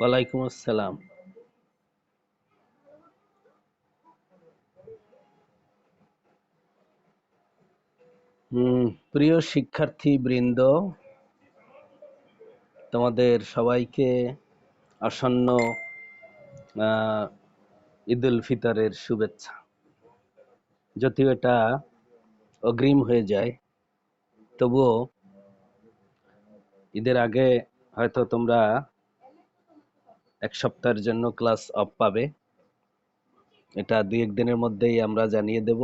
ওয়ালাইকুম আসসালাম। প্রিয় শিক্ষার্থী বৃন্দ, তোমাদের সবাইকে আসন্ন ঈদ উল ফিতরের শুভেচ্ছা। যদিও এটা অগ্রিম হয়ে যায়, তবুও ঈদের আগে হয়তো তোমরা এক সপ্তাহের জন্য ক্লাস অফ পাবে। এটা 2-1 দিনের মধ্যেই আমরা জানিয়ে দেব।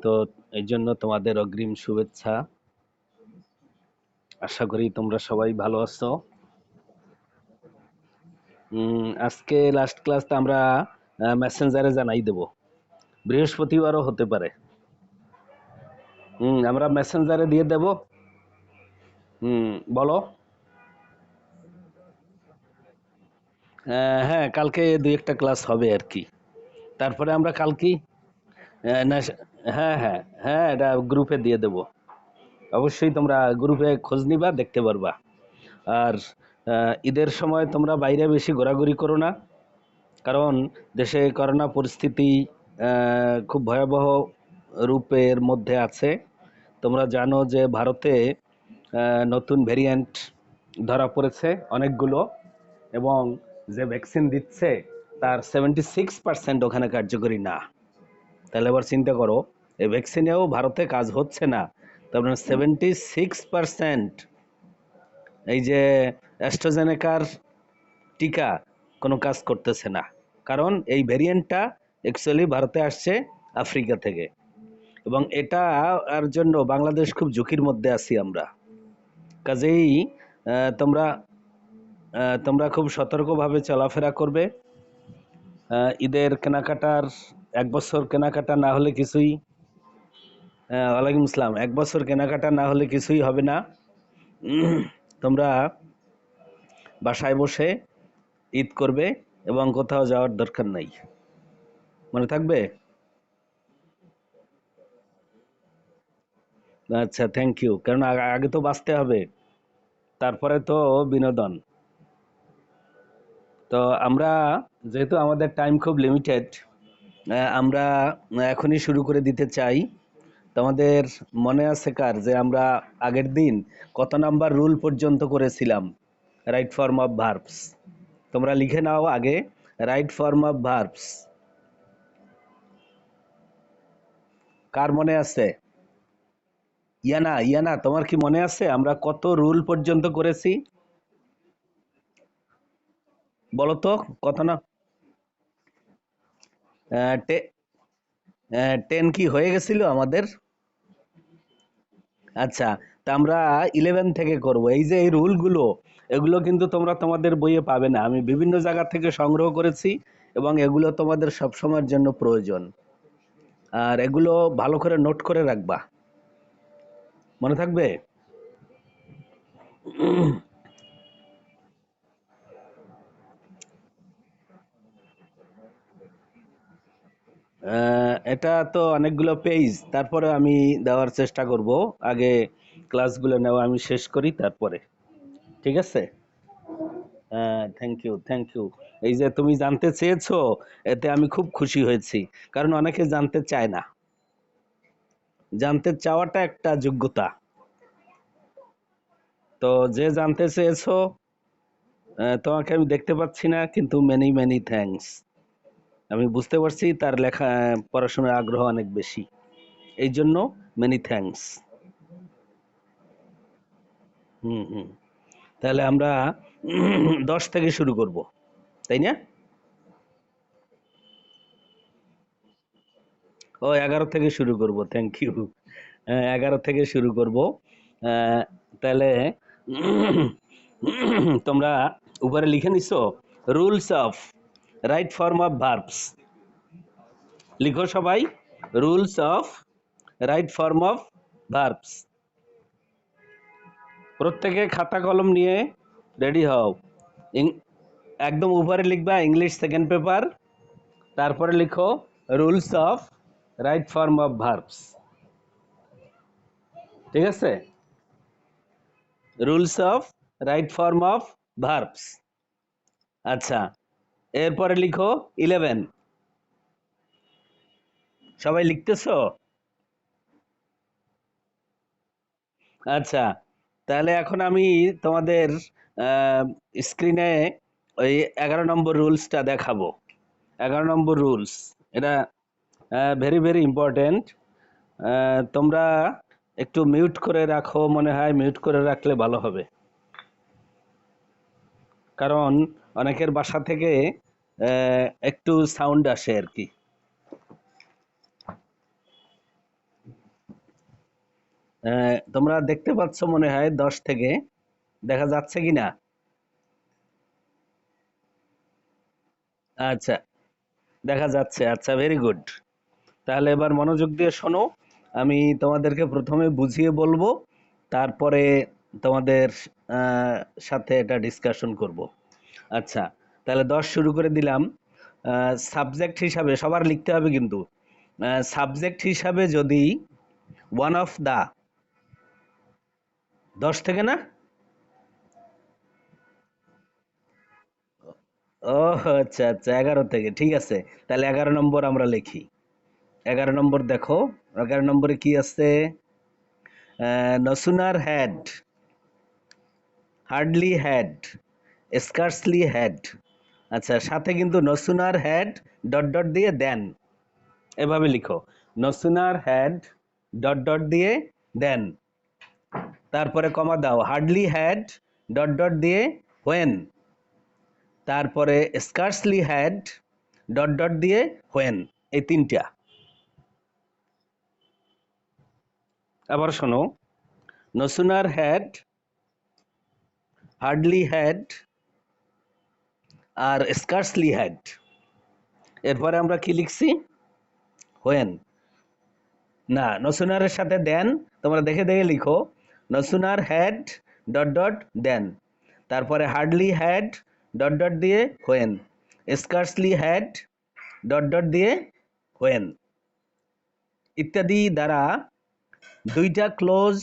তো এই জন্য তোমাদের অগ্রিম শুভেচ্ছা। আশা করি তোমরা সবাই ভালো আছো। আজকে লাস্ট ক্লাসটা আমরা মেসেঞ্জারে জানাই দেব। বৃহস্পতিবারও হতে পারে। আমরা মেসেঞ্জারে দিয়ে দেব। বলো। হ্যাঁ, কালকে 2-1টা ক্লাস হবে আর কি। তারপরে আমরা কালকেই না, হ্যাঁ হ্যাঁ হ্যাঁ, এটা গ্রুপে দিয়ে দেব। অবশ্যই তোমরা গ্রুপে খোঁজ নিবা, দেখতে পারবা। আর ঈদের সময় তোমরা বাইরে বেশি ঘোরাঘুরি করো না, কারণ দেশে করোনা পরিস্থিতি খুব ভয়াবহ রূপের মধ্যে আছে। তোমরা জানো যে ভারতে নতুন ভেরিয়েন্ট ধরা পড়েছে অনেকগুলো, এবং যে ভ্যাকসিন দিচ্ছে তার 76% ওখানে কার্যকরী না। তাহলে এবার চিন্তা করো, এই ভ্যাকসিনেও ভারতে কাজ হচ্ছে না, তার মানে 76% এই যে অ্যাস্ট্রাজেনেকার টিকা কোনো কাজ করতেছে না, কারণ এই ভেরিয়েন্টটা অ্যাকচুয়ালি ভারতে আসছে আফ্রিকা থেকে। এবং এটা আর জন্য বাংলাদেশ খুব ঝুঁকির মধ্যে আছি আমরা। কাজেই তোমরা তোমরা খুব সতর্কভাবে চলাফেরা করবে। ঈদের কেনাকাটার, 1 বছর কেনাকাটা না হলে কিছুই, ওয়ালাইকুম আসসালাম, 1 বছর কেনাকাটা না হলে কিছুই হবে না। তোমরা বাসায় বসে ঈদ করবে এবং কোথাও যাওয়ার দরকার নাই। মনে থাকবে? আচ্ছা, থ্যাংক ইউ। কারণ আগে তো বাঁচতে হবে, তারপরে তো বিনোদন। তো আমরা, যেহেতু আমাদের টাইম খুব লিমিটেড, আমরা এখনই শুরু করে দিতে চাই। তোমাদের মনে আছে কার যে আমরা আগের দিন কত নাম্বার রুল পর্যন্ত করেছিলাম? Right form of verbs. তোমরা লিখে নাও আগে, রাইট ফর্ম অফ ভার্বস। কার মনে আছে? ইয়ানা, ইয়ানা, তোমার কি মনে আছে আমরা কত রুল পর্যন্ত করেছি? বলো তো, কত না? 10 কি হয়ে গেছিল আমাদের? আচ্ছা, তা আমরা 11 থেকে করব। এই যে এই রুলগুলো, এগুলো কিন্তু তোমরা তোমাদের বইয়ে পাবে না, আমি বিভিন্ন জায়গা থেকে সংগ্রহ করেছি, এবং এগুলো তোমাদের সবসময়ের জন্য প্রয়োজন। আর এগুলো ভালো করে নোট করে রাখবা, মনে থাকবে? এটা তো অনেকগুলো পেজ, তারপরে আমি দেওয়ার চেষ্টা করব। আগে ক্লাসগুলো নেওয়া আমি শেষ করি, তারপরে। ঠিক আছে? Thank you, thank you. এই যে তুমি জানতে চেয়েছো, এতে আমি খুব খুশি হয়েছি, কারণ অনেকে জানতে চায় না। জানতে চাওয়াটা একটা যোগ্যতা। তো যে জানতে চেয়েছো, তোমাকে আমি দেখতে পাচ্ছি না, কিন্তু মেনি মেনি থ্যাঙ্কস। আমি বুঝতে পারছি তার লেখা, পড়াশোনার আগ্রহ অনেক বেশি, এই জন্য মেনি থ্যাঙ্কস। হুম হুম। তাহলে আমরা 10 থেকে শুরু করব, তাই না? ও, 11 থেকে শুরু করব, থ্যাংক ইউ। 11 থেকে শুরু করব। তাহলে তোমরা উপরে লিখে নিছো, rules of right form of verbs. লিখো সবাই, rules of right form of verbs. প্রত্যেকে খাতা কলম নিয়ে রেডি হও। একদম উপরে লিখবা ইংলিশ সেকেন্ড পেপার, তারপরে লিখো rules of right form of verbs. ঠিক আছে? Rules of right form of verbs. আচ্ছা, এরপরে লিখো 11। সবাই লিখতেছো? আচ্ছা, তাহলে এখন আমি তোমাদের স্ক্রিনে ওই 11 নম্বর রুলসটা দেখাবো। 11 নম্বর রুলস, এটা ভেরি ভেরি ইম্পর্টেন্ট। তোমরা একটু মিউট করে রাখো, মনে হয় মিউট করে রাখলে ভালো হবে, কারণ অনেকের বাসা থেকে একটু সাউন্ড আসে আর কি। তোমরা দেখতে পাচ্ছ মনে হয় 10 থেকে, দেখা যাচ্ছে কি না? আচ্ছা, দেখা যাচ্ছে। আচ্ছা, ভেরি গুড। তাহলে এবার মনোযোগ দিয়ে শোনো। আমি তোমাদেরকে প্রথমে বুঝিয়ে বলবো, তারপরে তোমাদের আহ, সাথে এটা ডিসকাশন করব। আচ্ছা, তাহলে 10 শুরু করে দিলাম। সাবজেক্ট হিসাবে সবার লিখতে হবে কিন্তু। সাবজেক্ট হিসাবে যদি ওয়ান অফ দা, 10 থেকে না? ও আচ্ছা আচ্ছা, 11 থেকে, ঠিক আছে। তাহলে 11 নম্বর আমরা লিখি। 11 নম্বর দেখো, 11 নম্বরে কি আছে? no sooner had, hardly had, scarcely had। আচ্ছা, সাথে কিন্তু no sooner had dot dot দিয়ে দেন, এভাবে লিখো। no sooner had dot dot দিয়ে দেন, তারপরে কমা দাও। হার্ডলি হ্যাড ডট ডট দিয়ে হোয়েন, তারপরে স্কার্সলি হ্যাড ডট ডট দিয়ে হোয়েন। এই তিনটা। আবার শোনো, no sooner had, hardly had আর স্কার্সলি হ্যাড। এরপরে আমরা কি লিখছি? হোয়েন। না, no sooner এর সাথে দেন, তোমরা দেখে দেখে লিখো। no sooner had dot dot then, তারপরে হার্ডলি হ্যাড ডট ডট দিয়ে when, scarcely had dot dot দিয়ে হোয়েন ইত্যাদি দ্বারা দুইটা ক্লোজ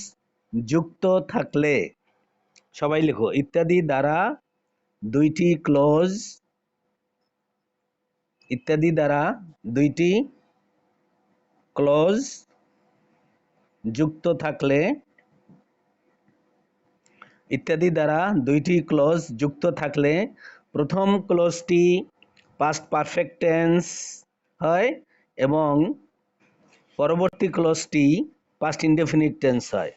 যুক্ত থাকলে। সবাই লিখো, ইত্যাদি দ্বারা দুইটি ক্লোজ, ইত্যাদি দ্বারা দুইটি ক্লোজ যুক্ত থাকলে, ইত্যাদি দ্বারা দুইটি ক্লোজ যুক্ত থাকলে প্রথম ক্লোজটি পাস্ট পারফেক্ট টেন্স হয় এবং পরবর্তী ক্লোজটি পাস্ট ইনডেফিনিট টেন্স হয়,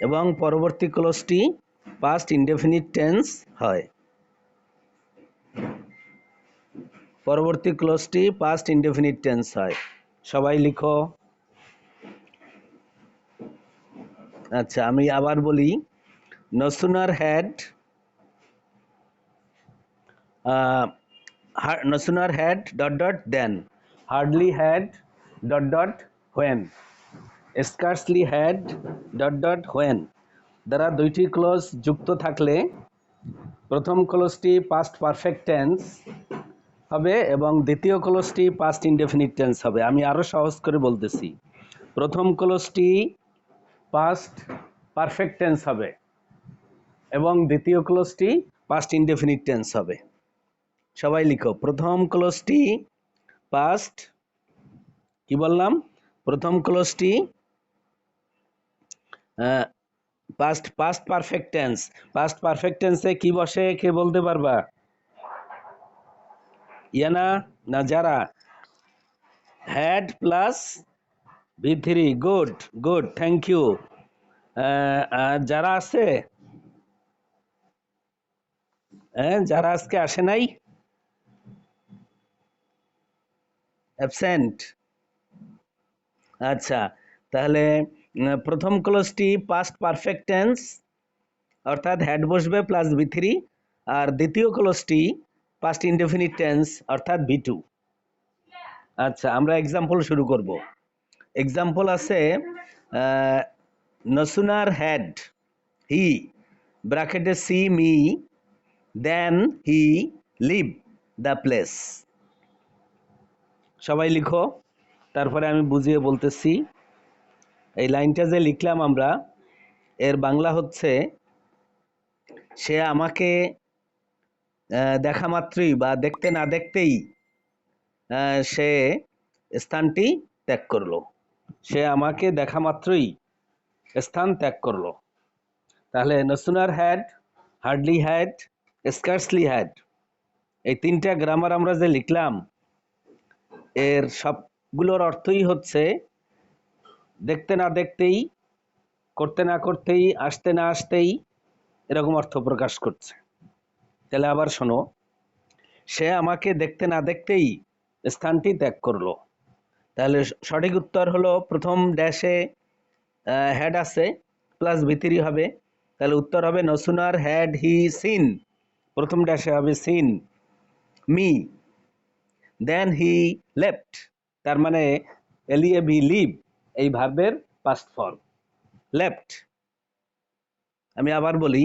এবং পরবর্তী ক্লোজটি পাস্ট ইনডেফিনিট টেন্স হয়। পরবর্তী ক্লোজটি পাস্ট ইনডেফিনিট টেন্স হয়। সবাই লিখো। আচ্ছা, আমি আবার বলি। no sooner had, no sooner had dot dot then, hardly had dot dot when, scarcely had dot dot when দ্বারা দুইটি ক্লোজ যুক্ত থাকলে প্রথম ক্লোজটি পাস্ট পারফেক্ট টেন্স হবে এবং দ্বিতীয় ক্লোজটি পাস্ট ইনডেফিনিট টেন্স হবে। আমি আরো সহজ করে বলতেছি। প্রথম ক্লোজটি পাস্ট পারফেক্ট টেন্স হবে এবং দ্বিতীয় ক্লোজটি পাস্ট ইনডেফিনিট টেন্স হবে। সবাই লিখো, প্রথম ক্লোজটি পাস্ট, কি বললাম? প্রথম ক্লোজটি past past perfect tense. Past perfect টেন্সে কি বসে, কে বলতে পারবা? ইয়ানা না যারা? হ্যাড প্লাস ভি3। Good good, thank you. যারা আছে, হ্যাঁ, যারা আজকে আসে নাই, অ্যাবসেন্ট। আচ্ছা, তাহলে প্রথম ক্লোজটি পাস্ট পারফেক্ট টেন্স, অর্থাৎ হ্যাড বসবে প্লাস ভি3, আর দ্বিতীয় ক্লোজটি পাস্ট ইনডেফিনিট টেন্স অর্থাৎ ভি2। আচ্ছা, আমরা এক্সাম্পল শুরু করব। এক্সাম্পল আছে, no sooner had he ব্র্যাকেটে see me then he leave the place. সবাই লিখো, তারপরে আমি বুঝিয়ে বলতেছি। এই লাইনটা যে লিখলাম আমরা, এর বাংলা হচ্ছে, সে আমাকে দেখা মাত্রই বা দেখতে না দেখতেই সে স্থানটি ত্যাগ করলো। সে আমাকে দেখা মাত্রই স্থান ত্যাগ করলো। তাহলে no sooner had, hardly had, scarcely had, এই তিনটা গ্রামার আমরা যে লিখলাম এর সবগুলোর অর্থই হচ্ছে দেখতে না দেখতেই, করতে না করতেই, আসতে না আসতেই এরকম অর্থ প্রকাশ করছে। তাহলে আবার শোনো, সে আমাকে দেখতে না দেখতেই স্থানটি ত্যাগ করলো। তাহলে সঠিক উত্তর হলো প্রথম ড্যাশে হ্যাড আছে প্লাস ভিতরি হবে, তাহলে উত্তর হবে no sooner had he seen, প্রথম ড্যাশে হবে seen me, then he left, তার মানে leave লিভ এই ভার্বের পাস্ট ফর্ম left। আমি আবার বলি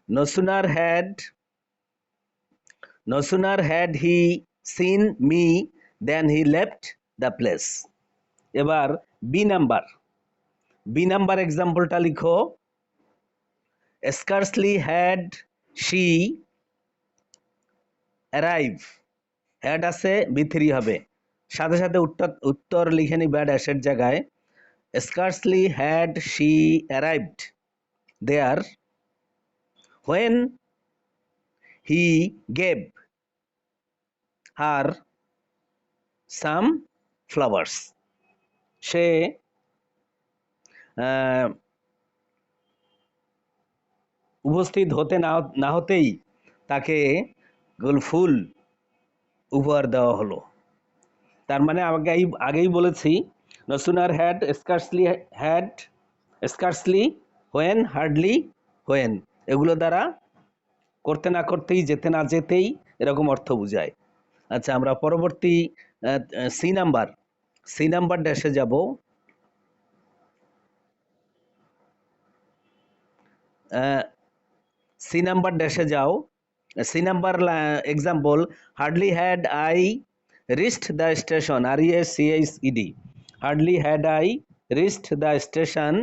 no sooner had he seen me then he left the place। এবার বি নাম্বার এক্সাম্পলটা লিখো, scarcely had she arrive, had আছে বি3 হবে, সাথে সাথে উত্তর লিখে নিবা ড্যাশের জায়গায়। scarcely had she arrived there when he gave her some flowers, সে উপস্থিত হতে না হতেই তাকে ফুল উপহার দেওয়া হলো। তার মানে আগেই বলেছি no sooner had, scarcely, when, hardly, when, এগুলো দ্বারা করতে না করতেই, যেতে না যেতেই এরকম অর্থ বোঝায়। আচ্ছা, আমরা পরবর্তী সি নাম্বার ড্যাশে যাব। সি নাম্বার ড্যাশে যাও। C number example, hardly had I reached the station, RESCHED, hardly had I reached the station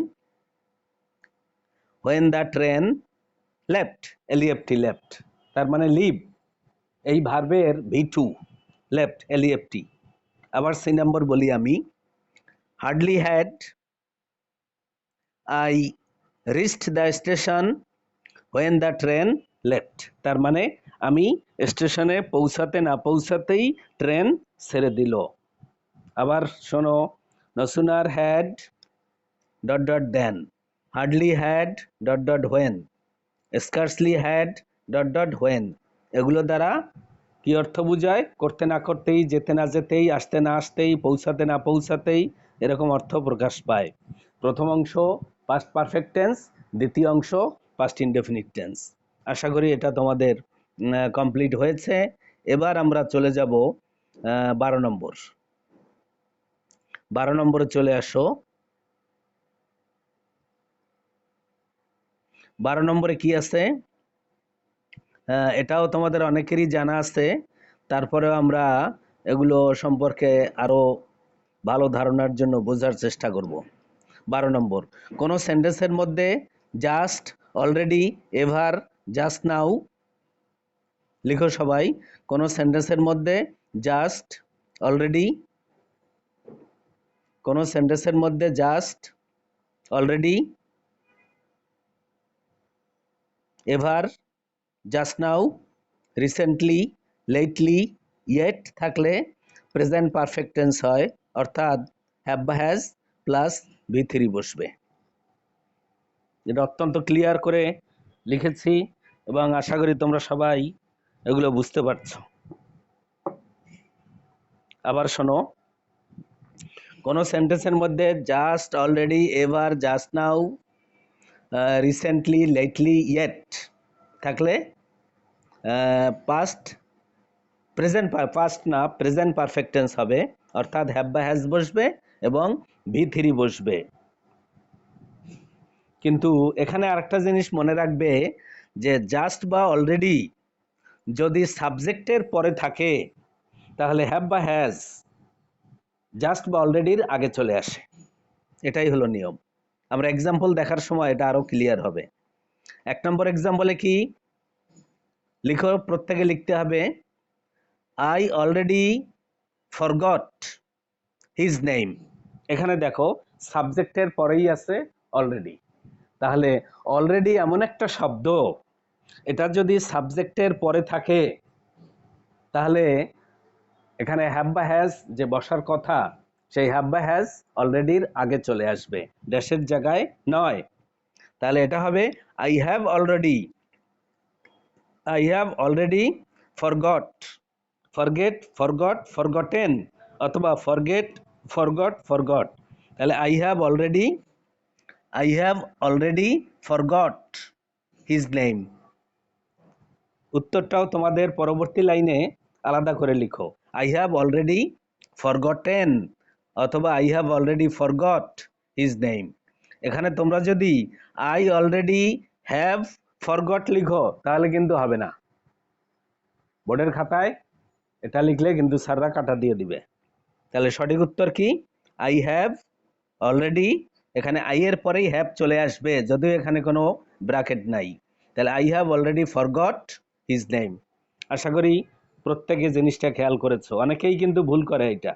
when the train left, left, তার মানে লিভ এই ভার্বের V2 left, left। আবার সি নাম্বার বলি আমি, hardly had I reached the station when the train left, তার মানে আমি স্টেশনে পৌঁছাতে না পৌঁছাতেই ট্রেন ছেড়ে দিল। আবার শোনো, no sooner had ... then, hardly had ... when, scarcely had ... when, এগুলো দ্বারা কি অর্থ বোঝায়? করতে না করতেই, যেতে না যেতেই, আসতে না আসতেই, পৌঁছাতে না পৌঁছাতেই এরকম অর্থ প্রকাশ পায়। প্রথম অংশ পাস্ট পারফেক্ট টেন্স, দ্বিতীয় অংশ পাস্ট ইনডেফিনিট টেন্স। আশা করি এটা তোমাদের কমপ্লিট হয়েছে। এবার আমরা চলে যাব 12 নম্বরে চলে আসো। 12 নম্বরে কি আছে এটাও তোমাদের অনেকেরই জানা আছে, তারপরেও আমরা এগুলো সম্পর্কে আরো ভালো ধারণার জন্য বোঝার চেষ্টা করব। 12 নম্বর, কোন সেন্টেন্সের মধ্যে just, already, ever, just now, লিখো সবাই। কোন সেন্টেন্সের মধ্যে জাস্ট, অলরেডি, কোন সেন্টেন্সের মধ্যে just, already, ever, just now, recently, lately, yet থাকলে প্রেজেন্ট পারফেক্ট টেন্স হয়, অর্থাৎ হ্যাভ বা হ্যাজ প্লাস V3 বসবে। এটা অত্যন্ত ক্লিয়ার করে লিখেছি এবং আশা করি তোমরা সবাই এগুলো বুঝতে পারছো। আবার শোনো, কোন সেন্টেন্সের মধ্যে just, already, ever, just now, recently, lately, yet থাকলে প্রেজেন্ট পারফেক্ট টেন্স হবে, অর্থাৎ হ্যাভ বা হ্যাজ বসবে এবং V3 বসবে। কিন্তু এখানে আরেকটা জিনিস মনে রাখবে যে জাস্ট বা অলরেডি যদি সাবজেক্টের পরে থাকে তাহলে হ্যাভ বা হ্যাজ জাস্ট বা অলরেডির আগে চলে আসে। এটাই হলো নিয়ম। আমরা এক্সাম্পল দেখার সময় এটা আরো ক্লিয়ার হবে। 1 নম্বর এক্সাম্পলে কি, লিখো, প্রত্যেকে লিখতে হবে, I already forgot his name. এখানে দেখো সাবজেক্টের পরেই আছে অলরেডি। তাহলে অলরেডি এমন একটা শব্দ, এটা যদি সাবজেক্টের পরে থাকে তাহলে এখানে হ্যাভ বা হ্যাজ যে বসার কথা, সেই হ্যাভ বা হ্যাজ অলরেডির আগে চলে আসবে, ড্যাশের জায়গায় নয়। তাহলে এটা হবে I have already forgot, forget, forgot, forgotten, অথবা ফরগেট, ফরগট, ফরগট। তাহলে I have already forgot his name. উত্তরটাও তোমাদের পরবর্তী লাইনে আলাদা করে লিখো, আই হ্যাভ অলরেডি ফরগটেন অথবা I have already forgot his name. এখানে তোমরা যদি আই অলরেডি হ্যাভ ফরগট লিখো তাহলে কিন্তু হবে না, বোর্ডের খাতায় এটা লিখলে কিন্তু স্যাররা কাটা দিয়ে দিবে। তাহলে সঠিক উত্তর কি, আই হ্যাভ অলরেডি, এখানে আই এর পরেই হ্যাভ চলে আসবে যদিও এখানে কোনো ব্র্যাকেট নাই। তাহলে I have already forgot his name. আশা করি প্রত্যেকে জিনিসটা খেয়াল করেছো। অনেকেই কিন্তু ভুল করে এটা,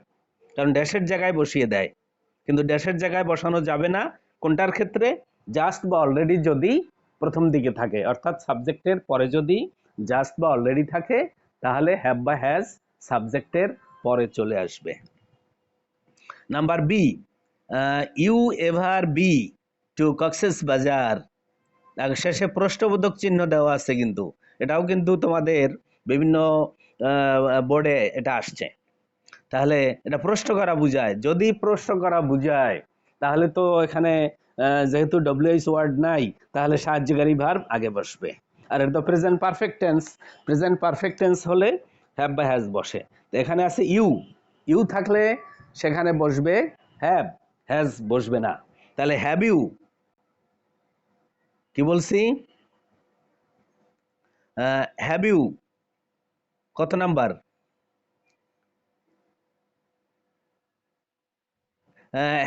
কারণ ড্যাশের জায়গায় বসিয়ে দেয়, কিন্তু ড্যাশের জায়গায় বসানো যাবে না কোনটার ক্ষেত্রে, জাস্ট বা অলরেডি যদি প্রথম দিকে থাকে, অর্থাৎ সাবজেক্টের পরে যদি জাস্ট বা অলরেডি থাকে তাহলে হ্যাভ বা হ্যাজ সাবজেক্টের পরে চলে আসবে। Number B, you ever be to Cox's Bazar. শেষে প্রশ্নবোধক চিহ্ন দেওয়া আছে, কিন্তু এটাও কিন্তু তোমাদের বিভিন্ন বোর্ডে এটা আসছে। তাহলে এটা প্রশ্ন করা বুঝায়, যদি প্রশ্ন করা বুঝায় তাহলে তো এখানে যেহেতু ডব্লিউএইচ ওয়ার্ড নাই তাহলে সাহায্যকারী ভার্ব আগে বসবে। আর এটা তো present perfect tense, present perfect tense হলে হ্যাভ বা হ্যাজ বসে। তো এখানে আছে ইউ, ইউ থাকলে সেখানে বসবে হ্যাভ, হ্যাজ বসবে না। তাহলে হ্যাভ ইউ, কি বলছি, হ্যাভ ইউ কত number,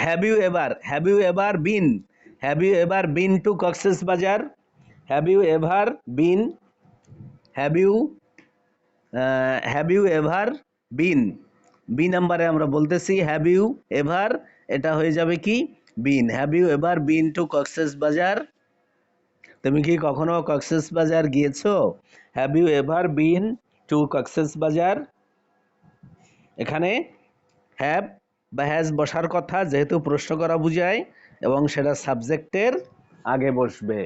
have you ever been, have you ever been to Cox's Bazar, have you ever been, have you ever been, B নাম্বারে আমরা বলতেছি হ্যাভ ইউ এভার, এটা হয়ে যাবে কি been. Have you ever been to Cox's Bazar, তুমি কি কখনো কক্সেস বাজার গিয়েছো? Have you ever been to Cox's Bazar. এখানে হ্যাভ বা হ্যাজ বসার কথা, যেহেতু প্রশ্ন করা বুঝায় এবং সেটা সাবজেক্টের আগে বসবে।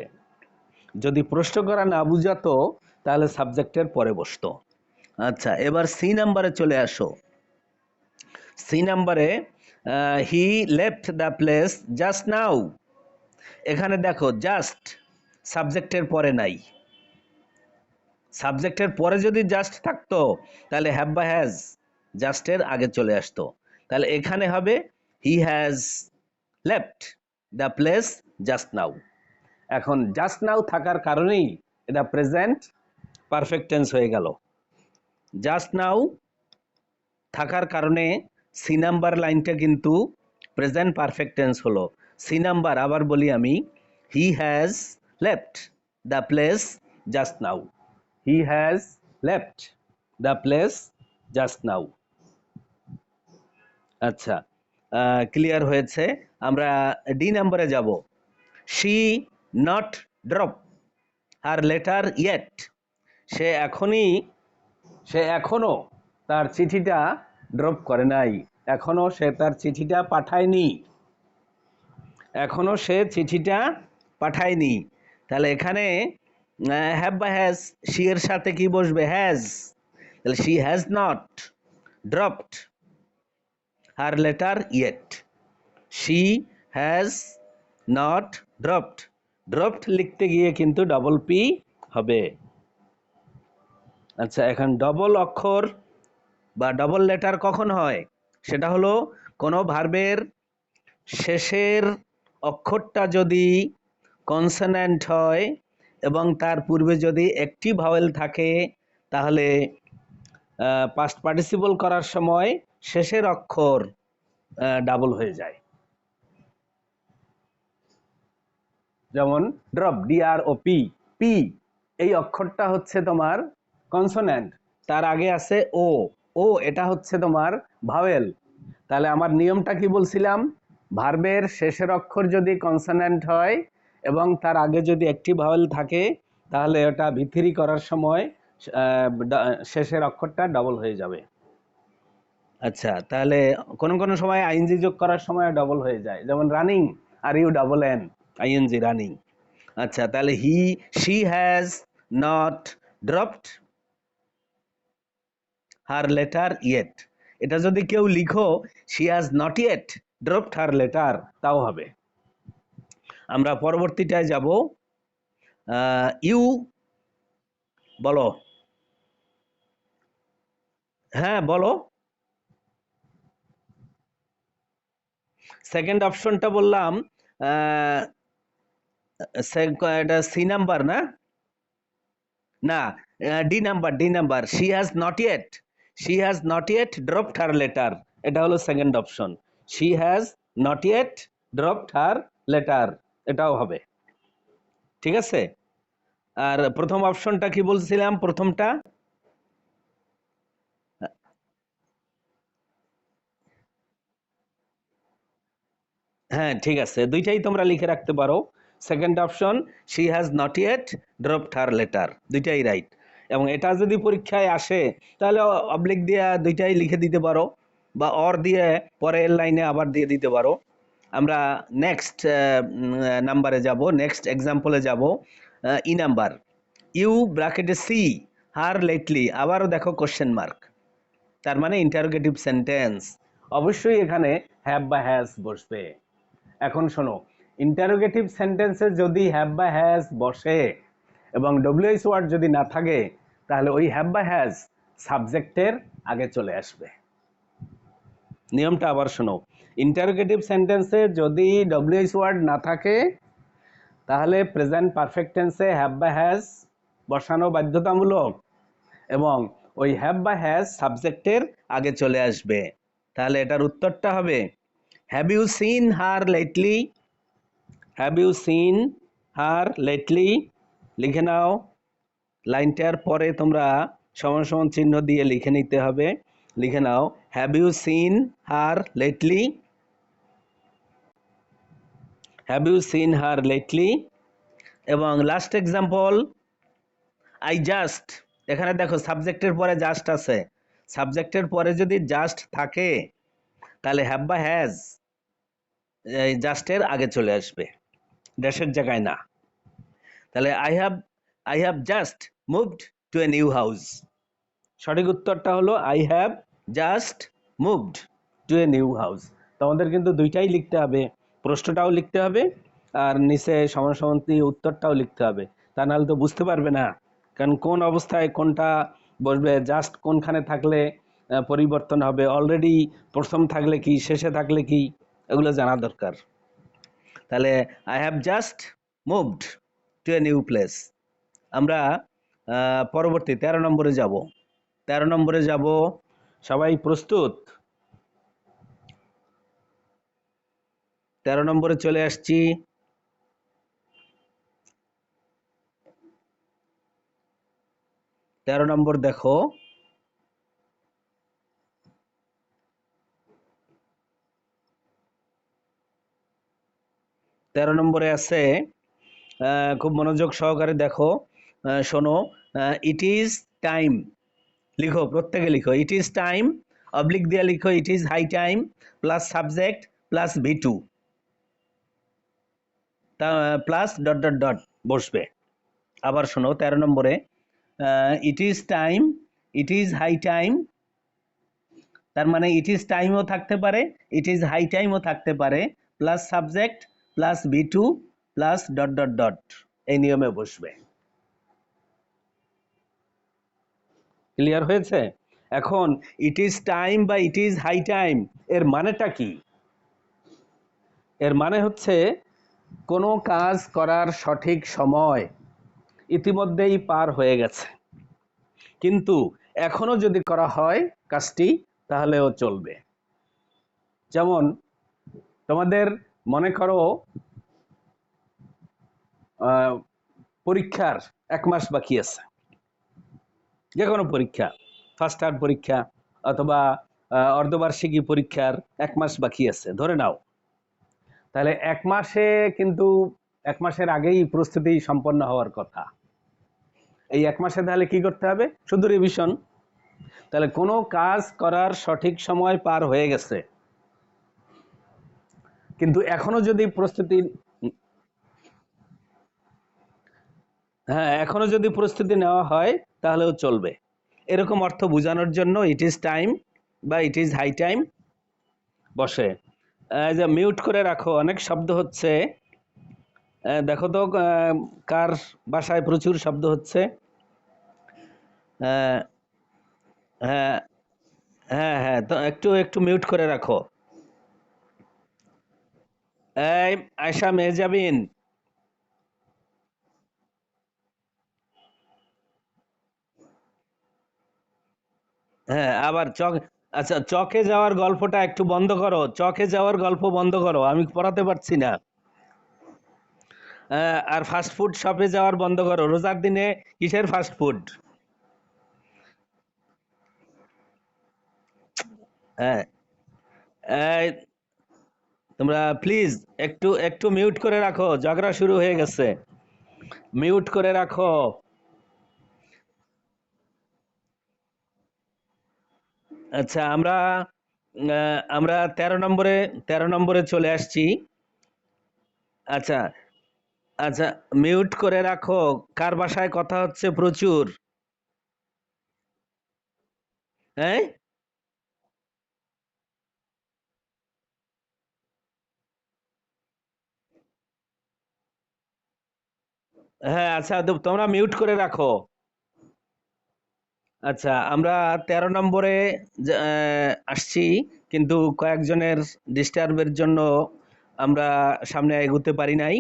যদি প্রশ্ন করা না বুঝাতো তাহলে সাবজেক্টের পরে বসতো। আচ্ছা, এবার সি নাম্বারে চলে আসো। সি নাম্বারে he left the place just নাও। এখানে দেখো জাস্ট সাবজেক্টের পরে নাই, সাবজেক্টের পরে যদি জাস্ট থাকতো তাহলে হ্যাভ বা হ্যাজ জাস্টের আগে চলে আসতো। তাহলে এখানে হবে হি has left the place just নাও। এখন জাস্ট নাও থাকার কারণেই এটা প্রেজেন্ট পারফেক্ট টেন্স হয়ে গেল। জাস্ট নাও থাকার কারণে সি নাম্বার লাইনটা কিন্তু প্রেজেন্ট পারফেক্ট টেন্স হলো। সি নাম্বার আবার বলি আমি, he has left the place just now, he has left the place just now. আচ্ছা, ক্লিয়ার হয়েছে। আমরা ডি নাম্বারে যাব। She not drop her letter yet. সে এখনো তার চিঠিটা ড্রপ করে নাই, এখনো সে তার চিঠিটা পাঠায়নি, এখনো সে চিঠিটা পাঠায়নি। তাহলে এখানে হ্যাভ বা হ্যাজ শি এর সাথে কি বসবে, হ্যাজ। তাহলে she has not dropped her letter yet, she has not dropped, dropped লিখতে গিয়ে কিন্তু ডবল পি হবে। আচ্ছা, এখন ডবল অক্ষর বা ডবল লেটার কখন হয়, সেটা হলো কোনো ভার্বের শেষের অক্ষরটা যদি কনসোন্যান্ট হয় এবং তার পূর্বে যদি একটি ভাওয়েল থাকে তাহলে পাস্ট পার্টিসিপল করার সময় শেষের অক্ষর ডাবল হয়ে যায়। যেমন ড্রপ, DROP, পি, এই অক্ষরটা হচ্ছে তোমার কনসোনেন্ট, তার আগে আছে ও, ও এটা হচ্ছে তোমার ভাওয়েল। তাহলে আমার নিয়মটা কি বলছিলাম, ভার্বের শেষের অক্ষর যদি কনসোনেন্ট হয় এবং তার আগে যদি একটি ভাওয়েল থাকে, তাহলে ওটা ভিথিরি করার সময় শেষের অক্ষরটা ডবল হয়ে যাবে। আচ্ছা, তাহলে কোন কোন সময় আইএনজি যোগ করার সময় ডবল হয়ে যায়, যেমন রানিং, আর U double N, ING running. আচ্ছা, তাহলে she has not dropped her letter yet, এটা যদি কেউ লিখো she has not yet dropped her letter, তাও হবে। আমরা পরবর্তীটায় যাব। ইউ বলো, হ্যাঁ বলো। সেকেন্ড অপশনটা বললাম, এটা সি নাম্বার না, না D number, she has not yet dropped her letter, এটা হলো second option, she has not yet dropped her letter, এটাও হবে। ঠিক আছে, আর প্রথম অপশনটা কি বলছিলাম, প্রথমটা হ্যাঁ ঠিক আছে, দুইটাই তোমরা লিখে রাখতে পারো। Second option she has not yet dropped her letter, দুইটাই রাইট। এবং এটা যদি পরীক্ষায় আসে তাহলে অবলিক দিয়ে দুইটাই লিখে দিতে পারো, বা অর দিয়ে পরের লাইনে আবার দিয়ে দিতে পারো। আমরা নেক্সট নাম্বারে যাব, নেক্সট এক্সাম্পলে যাব। ই নাম্বার, ইউ ব্র্যাকেটে সি হার লেটলি, আবারও দেখো কোশ্চেন মার্ক, তার মানে ইন্টারোগেটিভ সেন্টেন্স, অবশ্যই এখানে হ্যাভ বা হ্যাজ বসবে। এখন শোনো, ইন্টারোগেটিভ সেন্টেন্সে যদি হ্যাভ বা হ্যাজ বসে এবং ডব্লিউএইচ ওয়ার্ড যদি না থাকে, তাহলে ওই হ্যাভ বা হ্যাজ সাবজেক্টের আগে চলে আসবে। নিয়মটা আবার শোনো, ইন্টারোগেটিভ সেন্টেন্সে যদি ডব্লিউএইচ ওয়ার্ড না থাকে, তাহলে প্রেজেন্ট পারফেক্ট টেন্সে হ্যাভ বা হ্যাজ বসানো বাধ্যতামূলক, এবং ওই হ্যাভ বা হ্যাজ সাবজেক্টের আগে চলে আসবে। তাহলে এটার উত্তরটা হবে, have you seen her lately, have you seen her lately, লিখে নাও। লাইনটার পরে তোমরা সমান সমান চিহ্ন দিয়ে লিখে নিতে হবে, লিখে নাও, have you seen her lately, have you seen her lately. এবং লাস্ট এক্সাম্পল, আই জাস্ট, এখানে দেখো সাবজেক্টের পরে জাস্ট আছে, সাবজেক্টের পরে যদি জাস্ট থাকে তাহলে হ্যাভ বা হ্যাজ এই জাস্টের আগে চলে আসবে, ড্যাশের জায়গায় না। তাহলে I have just moved two a new house, সঠিক উত্তরটা হলো I have just moved two a new house. তোমাদের কিন্তু দুইটাই লিখতে হবে, প্রশ্নটাও লিখতে হবে আর নিচে সমান সমান উত্তরটাও লিখতে হবে, তা নাহলে তো বুঝতে পারবে না, কারণ কোন অবস্থায় কোনটা বসবে, জাস্ট কোনখানে থাকলে পরিবর্তন হবে, অলরেডি প্রথম থাকলে কি, শেষে থাকলে কি, এগুলো জানা দরকার। তাহলে I have just moved two a new place. আমরা পরবর্তী 13 নম্বরে যাব। 13 নম্বরে যাব, সবাই প্রস্তুত? 13 নম্বরে চলে আসছি। 13 নম্বর দেখো, তেরো নম্বরে আছে, খুব মনোযোগ সহকারে দেখো, শোনো, ইট ইজ টাইম, লিখো, প্রত্যেকে লিখো, ইট ইজ টাইম, অবলিক দিয়ে লিখো, it is high time plus subject plus V2 plus dot dot dot বসবে। আবার শোনো 13 নম্বরে, it is time, it is high time, তার মানে ইট ইজ টাইমও থাকতে পারে, ইট ইজ হাই টাইমও থাকতে পারে, plus subject plus V2 plus dot dot dot, এই নিয়মে বসবে। ক্লিয়ার হয়েছে? এখন ইট ইজ টাইম বা ইট ইজ হাই টাইম এর মানেটা কি? এর মানে হচ্ছে কোনো কাজ করার সঠিক সময় ইতিমধ্যেই পার হয়ে গেছে, কিন্তু এখনো যদি করা হয় কাজটি তাহলেও চলবে। যেমন তোমাদের মনে করো পরীক্ষার 1 মাস বাকি আছে, যে কোনো পরীক্ষা, ফার্স্ট টার্ম পরীক্ষা অথবা অর্ধবার্ষিকী পরীক্ষার 1 মাস বাকি আছে ধরে নাও, তাহলে 1 মাসে কিন্তু 1 মাসের আগেই প্রস্তুতি সম্পন্ন হওয়ার কথা। এই 1 মাসে তাহলে কি করতে হবে? শুধু রিভিশন। তাহলে কোনো কাজ করার সঠিক সময় পার হয়ে গেছে, কিন্তু এখনো যদি প্রস্তুতি, হ্যাঁ এখনো যদি প্রস্তুতি নেওয়া হয় তাহলেও চলবে। এরকম অর্থ বোঝানোর জন্য ইট ইজ টাইম বা ইট ইজ হাই টাইম বসে। যে মিউট করে রাখো, অনেক শব্দ হচ্ছে। দেখো তো কার বাসায় প্রচুর শব্দ হচ্ছে? আহ, হ্যাঁ হ্যাঁ হ্যাঁ, তো একটু একটু মিউট করে রাখো। এই আয়শা মেহজাবিন, হ্যাঁ আবার চক, আচ্ছা চকে যাওয়ার গল্পটা একটু বন্ধ করো, চকে যাওয়ার গল্প বন্ধ করো, আমি পড়াতে পারছি না। আর ফাস্ট ফুড শপে যাওয়ার বন্ধ করো, রোজার দিনে কিসের ফাস্ট ফুড? হ্যাঁ, এই তোমরা প্লিজ একটু একটু মিউট করে রাখো, ঝগড়া শুরু হয়ে গেছে, মিউট করে রাখো। আচ্ছা আমরা 13 নম্বরে, 13 নম্বরে চলে আসছি। আচ্ছা আচ্ছা, মিউট করে রাখো। কার বাসায় কথা হচ্ছে প্রচুর? হ্যাঁ হ্যাঁ, আচ্ছা তোমরা মিউট করে রাখো। আচ্ছা আমরা 13 নম্বরে আসছি, কিন্তু কয়েকজনের ডিস্টার্বের জন্য আমরা সামনে এগোতে পারি নাই।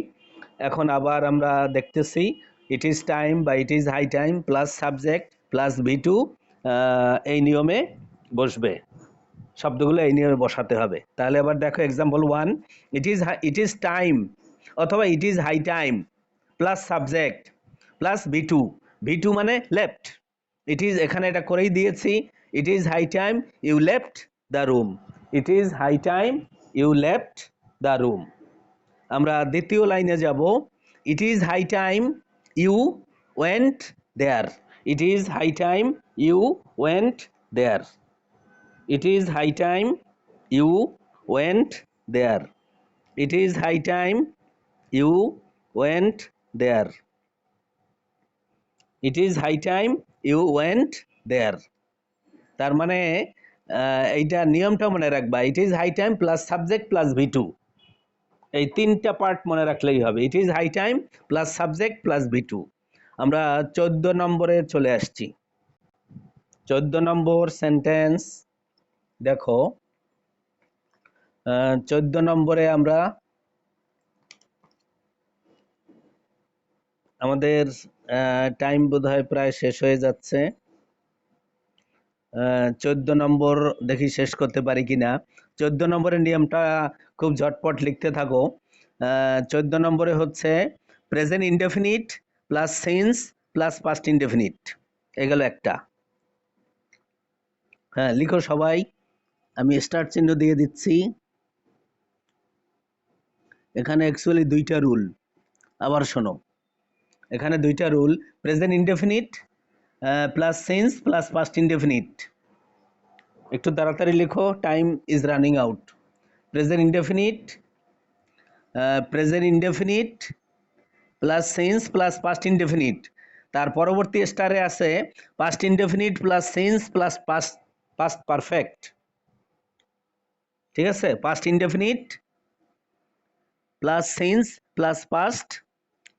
এখন আবার আমরা দেখতেছি ইট ইজ টাইম বা it is high time plus subject plus V2 এই নিয়মে বসবে, শব্দগুলো এই নিয়মে বসাতে হবে। তাহলে আবার দেখো এক্সাম্পল 1, ইট ইজ টাইম অথবা it is high time plus subject plus V2, V2 মানে লেফট। ইট ইজ এখানে এটা করেই দিয়েছি, it is high time you left the room, it is high time you left the room. আমরা দ্বিতীয় লাইনে যাব, it is high time you went there, it is high time you went there, it is high time you went there, it is high time you went there, it is high time you went there. তার মানে এইটা নিয়মটা মনে রাখবা, it is high time plus subject plus V2, এই তিনটা part মনে রাখলেই হবে, it is high time plus subject plus V2। আমরা 14 নম্বরে চলে আসছি। 14 নম্বর সেন্টেন্স দেখো, 14 নম্বরে আমরা আমাদের টাইম বোধহয় প্রায় শেষ হয়ে যাচ্ছে। 14 নম্বর দেখি শেষ করতে পারি কিনা। 14 নম্বরের নিয়মটা খুব ঝটপট লিখতে থাকো। 14 নম্বরে হচ্ছে present indefinite plus since plus past indefinite, এগুলো একটা। হ্যাঁ লিখো সবাই, আমি স্টার্ট চিহ্ন দিয়ে দিচ্ছি। এখানে অ্যাকচুয়ালি দুইটা রুল, আবার শোনো, এখানে দুইটা rule, present indefinite plus since plus past indefinite. একটু তাড়াতাড়ি লিখো, time is running out. Present indefinite, present indefinite plus since plus past indefinite, তার পরবর্তী স্টারে আছে past indefinite plus since plus past past perfect. ঠিক আছে, past indefinite plus since plus past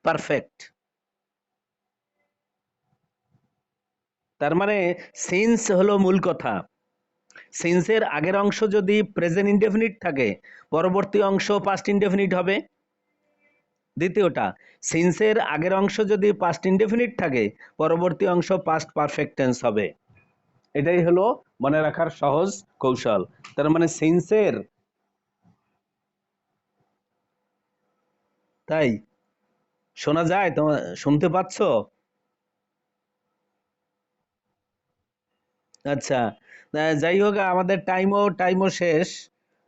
perfect. তার মানে সিন্স হলো মূল কথা, সিন্সের আগের অংশ যদি প্রেজেন্ট ইনডেফিনিট থাকে পরবর্তী অংশ পাস্ট ইনডেফিনিট হবে। দ্বিতীয়টা, সিন্সের আগের অংশ যদি পাস্ট ইনডেফিনিট থাকে পরবর্তী অংশ পাস্ট পারফেক্ট টেন্স হবে। এটাই হলো মনে রাখার সহজ কৌশল। তার মানে সিন্সের, তাই শোনা যায়? তোমার শুনতে পাচ্ছ? আচ্ছা, যাই হোক আমাদের টাইমও শেষ।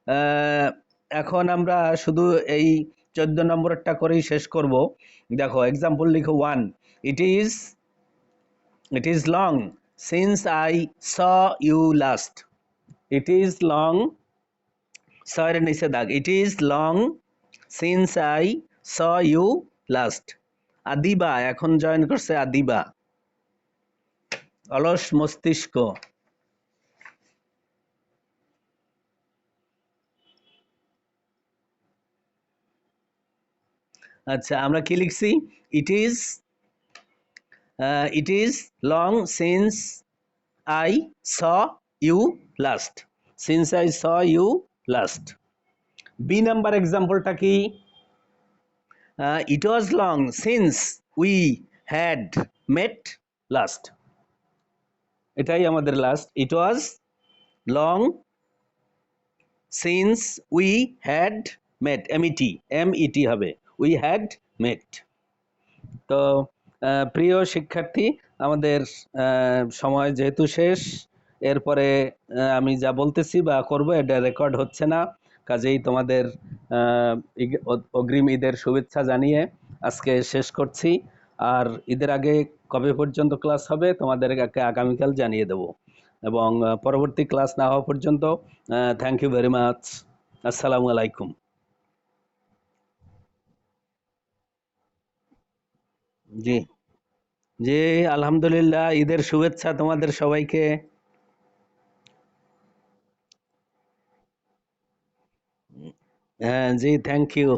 আহ, এখন আমরা শুধু এই 14 নম্বরটা করেই শেষ করব। দেখো এক্সাম্পল লিখো 1। It is it is long since I saw you last. It is long, সয়ের নিচে দাগ, it is long since I saw you last. Adiba এখন জয়েন করছে, আদিবা। অলস মস্তিষ্ক। আচ্ছা আমরা কি লিখছি? It is it is long since I saw you last. Since I saw you last. B number এক্সাম্পলটা কি? It was long since we had met last. এটাই আমাদের last. It was long since we had met, M E T হবে, we had met. তো প্রিয় শিক্ষার্থী, আমাদের সময় যেহেতু শেষ, এরপরে আমি যা বলতেছি বা করব এটা রেকর্ড হচ্ছে না, কাজেই তোমাদের অগ্রিম ঈদের শুভেচ্ছা জানিয়ে আজকে শেষ করছি। আর ঈদের আগে কবে পর্যন্ত ক্লাস হবে তোমাদেরকে আগামীকাল জানিয়ে দেব, এবং পরবর্তী ক্লাস না হওয়া পর্যন্ত থ্যাংক ইউ ভেরি মাচ। আসসালামু আলাইকুম। জি জি, আলহামদুলিল্লাহ, ঈদের শুভেচ্ছা তোমাদের সবাইকে। হ্যাঁ জি, থ্যাংক ইউ।